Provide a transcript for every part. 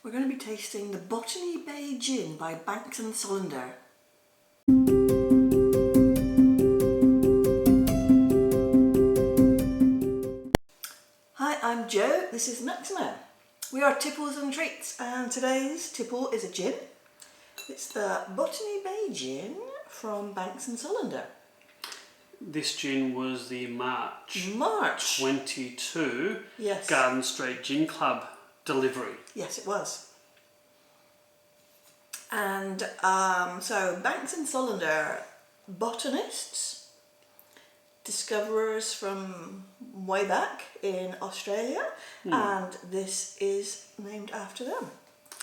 We're going to be tasting the Botany Bay Gin by Banks and Solander. Hi, I'm Jo, this is Maxima. We are Tipples and Treats, and today's tipple is a gin. It's the Botany Bay Gin from Banks and Solander. This gin was the March 22 Yes. Garden Street Gin Club delivery. Yes, it was. And so Banks and Solander, botanists, discoverers from way back in Australia, and this is named after them.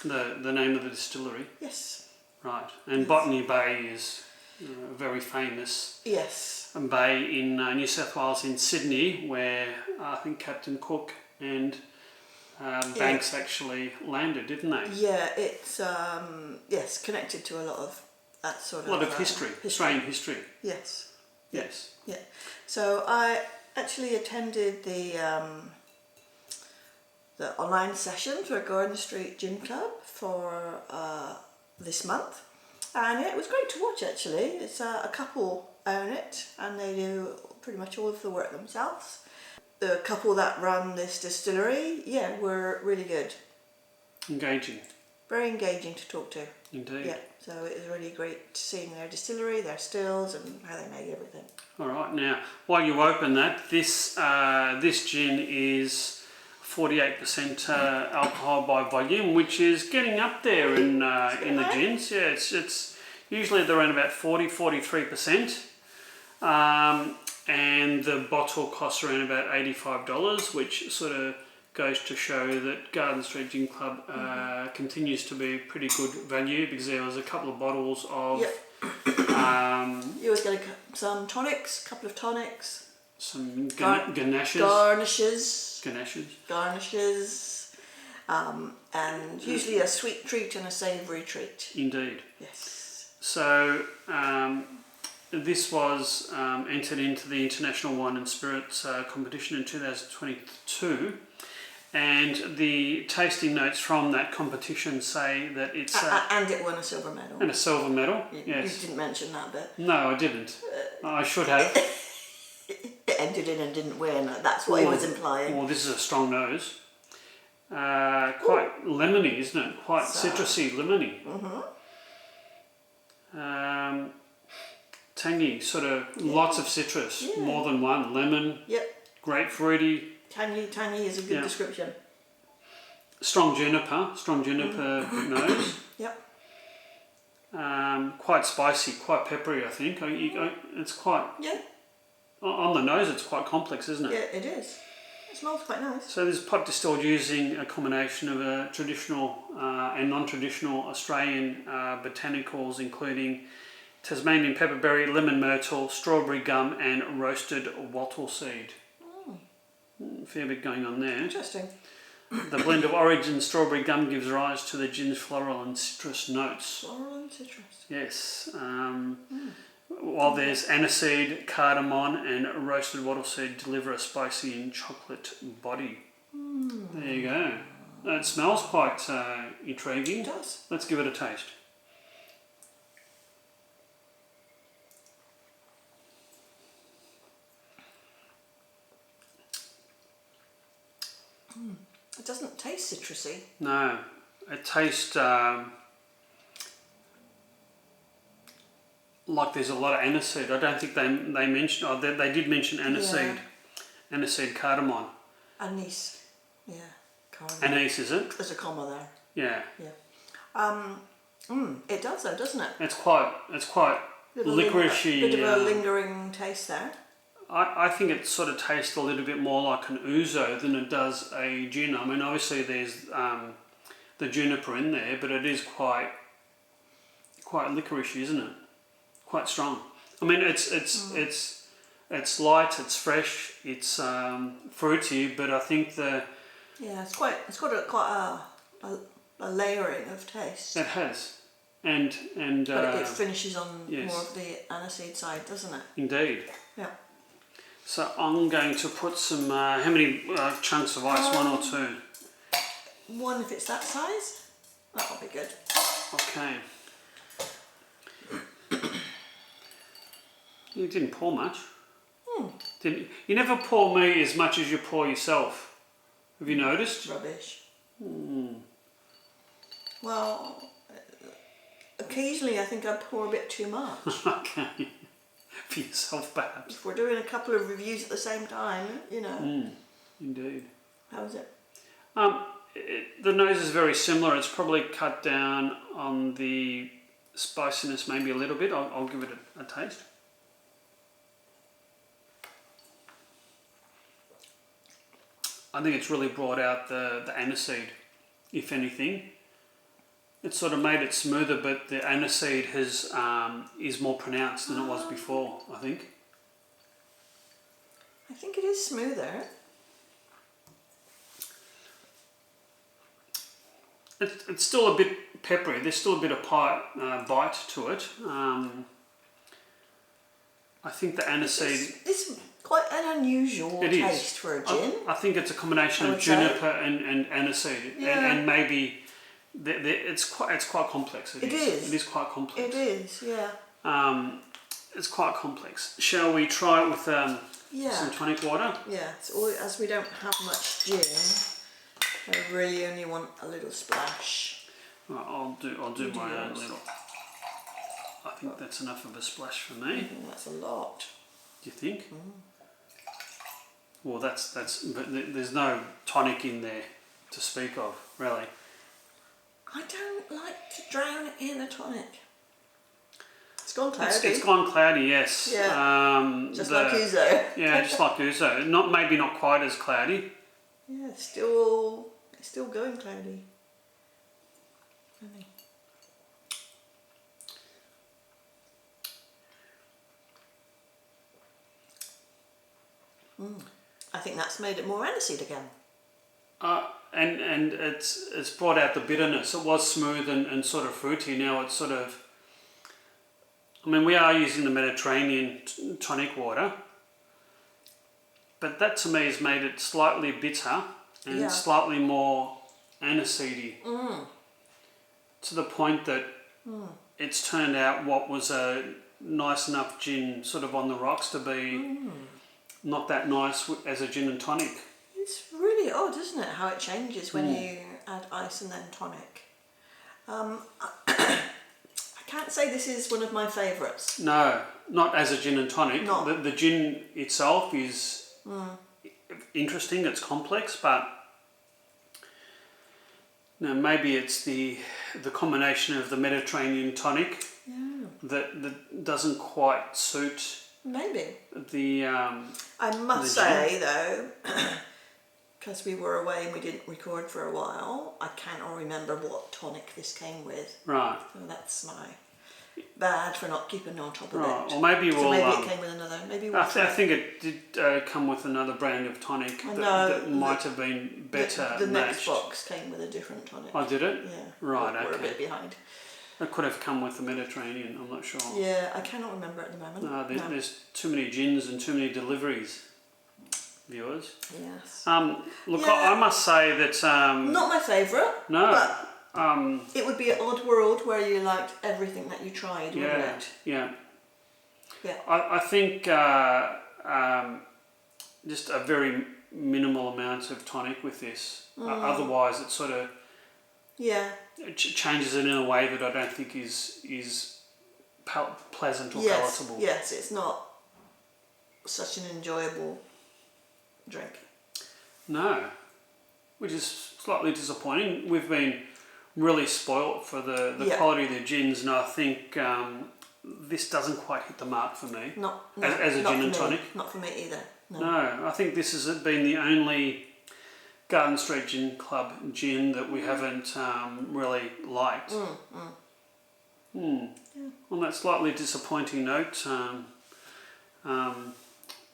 The name of the distillery? Yes. Right. And Botany Bay is a very famous bay in New South Wales in Sydney, where I think Captain Cook and Banks actually landed, didn't they? Yeah, it's connected to a lot of that sort of... A lot of history, Australian history. Yes. Yes. Yeah. So I actually attended the online session for Garden Street Gin Club for this month, and it was great to watch actually. It's a couple own it and they do pretty much all of the work themselves. The couple that run this distillery, were really good. Engaging. Very engaging to talk to. Indeed. Yeah, so it was really great seeing their distillery, their stills, and how they make everything. All right, now while you open that, this gin is 48% alcohol by volume, which is getting up there in the gins. Yeah, it's usually they're around about 43%. And the bottle costs around about $85, which sort of goes to show that Garden Street Gin Club continues to be pretty good value, because there was a couple of bottles of... You always get some tonics, a couple of tonics. Some garnishes. And usually a sweet treat and a savoury treat. Indeed. Yes. So this was entered into the International Wine and Spirits competition in 2022, and the tasting notes from that competition say that it's... and it won a silver medal. And a silver medal, yes. You didn't mention that bit. No, I didn't. I should have. It entered in and didn't win. That's what he was implying. Well, this is a strong nose. Quite lemony, isn't it? Quite citrusy, lemony. Tangy, sort of lots of citrus, more than one. Lemon, grapefruity. Tangy is a good description. Strong juniper nose. Quite spicy, quite peppery, I think. It's quite... On the nose, it's quite complex, isn't it? Yeah, it is. It smells quite nice. So this is pot distilled using a combination of a traditional and non-traditional Australian botanicals, including Tasmanian Pepperberry, lemon myrtle, strawberry gum, and roasted Wattleseed. Fair bit going on there. Interesting. The blend of orange and strawberry gum gives rise to the gin's floral and citrus notes. Floral and citrus. Yes. While there's aniseed, cardamom, and roasted Wattleseed deliver a spicy and chocolate body. There you go. It smells quite intriguing. It does. Let's give it a taste. It doesn't taste citrusy. No, it tastes like there's a lot of aniseed. I don't think they mentioned... Oh, they did mention aniseed. Aniseed, cardamom. Anise. Yeah. Cardamom. Anise, is it? There's a comma there. Yeah. It does though, doesn't it? It's quite licoricey. Bit of a lingering taste there. I think it sort of tastes a little bit more like an ouzo than it does a gin. I mean, obviously there's the juniper in there, but it is quite licoricey, isn't it? Quite strong. I mean, it's light, it's fresh, it's fruity, but I think it's got quite a layering of taste. It has, and but it finishes on more of the aniseed side, doesn't it? Indeed. Yeah. So I'm going to put some, how many chunks of ice? One or two? One if it's that size. That'll be good. Okay. You didn't pour much. You never pour me as much as you pour yourself. Have you noticed? Rubbish. Well, occasionally I think I pour a bit too much. Okay. For yourself, perhaps. If we're doing a couple of reviews at the same time, you know. Indeed. How is it? The nose is very similar. It's probably cut down on the spiciness maybe a little bit. I'll give it a taste. I think it's really brought out the aniseed, if anything. It's sort of made it smoother, but the aniseed is more pronounced than it was before, I think. I think it is smoother. It's still a bit peppery. There's still a bit of bite to it. I think the aniseed... It's quite an unusual taste for a gin. I think it's a combination of juniper and aniseed, and maybe it's quite complex. It is. It is quite complex. It is, yeah. It's quite complex. Shall we try it with some tonic water? Yeah. So as we don't have much gin, I really only want a little splash. Right, I'll do my own little. I think that's enough of a splash for me. That's a lot. Do you think? Well, that's but there's no tonic in there to speak of, really. I don't like to drown it in a tonic. It's gone cloudy. It's gone cloudy, yes. Yeah. Just like Ouzo. Yeah, just like Ouzo. Maybe not quite as cloudy. Yeah, it's still going cloudy. Funny. I think that's made it more aniseed again. And it's brought out the bitterness. It was smooth and sort of fruity. Now it's sort of... I mean, we are using the Mediterranean tonic water, but that to me has made it slightly bitter and slightly more aniseedy. To the point that it's turned out what was a nice enough gin sort of on the rocks to be not that nice as a gin and tonic. It's really odd, isn't it, how it changes when you add ice and then tonic. I can't say this is one of my favourites. No, not as a gin and tonic. The gin itself is interesting, it's complex, but maybe it's the combination of the Mediterranean tonic that doesn't quite suit. Maybe. I must say though, because we were away and we didn't record for a while, I cannot remember what tonic this came with. Right. So that's my bad for not keeping on top of it. Or maybe maybe it came with another. Maybe we'll I think it did come with another brand of tonic that might have been better. The next box came with a different tonic. Oh, did it? Yeah. Right. We're a bit behind. It could have come with the Mediterranean. I'm not sure. Yeah, I cannot remember at the moment. There's too many gins and too many deliveries. Viewers. Yes. Look, I must say that... not my favourite. No. But it would be an odd world where you liked everything that you tried, wouldn't it? Yeah. Yeah. I think just a very minimal amount of tonic with this. Otherwise, it sort of... Yeah. It changes it in a way that I don't think is pleasant or palatable. Yes, it's not such an enjoyable drink. No, which is slightly disappointing. We've been really spoilt for the quality of the gins, and I think this doesn't quite hit the mark for me. As a gin and tonic. Not for me either. No, I think this has been the only Garden Street Gin Club gin that we haven't really liked. On that slightly disappointing note,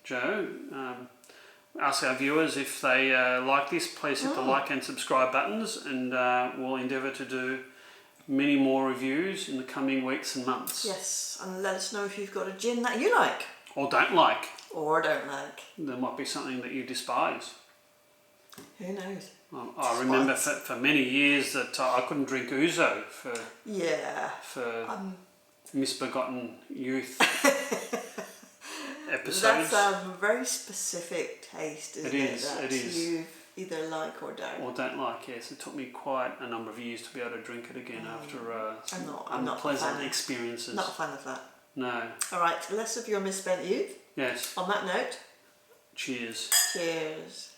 Joe, ask our viewers if they like this. Please hit the like and subscribe buttons, and we'll endeavour to do many more reviews in the coming weeks and months. Yes, and let us know if you've got a gin that you like. Or don't like. Or don't like. There might be something that you despise. Who knows? I remember for many years that I couldn't drink Ouzo for misbegotten youth episodes. That's a very specific taste, isn't it? It is. You either like or don't. Or don't like, yes. It took me quite a number of years to be able to drink it again after I'm not unpleasant experiences. Not a fan of that. No. All right, less of your misspent youth. Yes. On that note. Cheers. Cheers.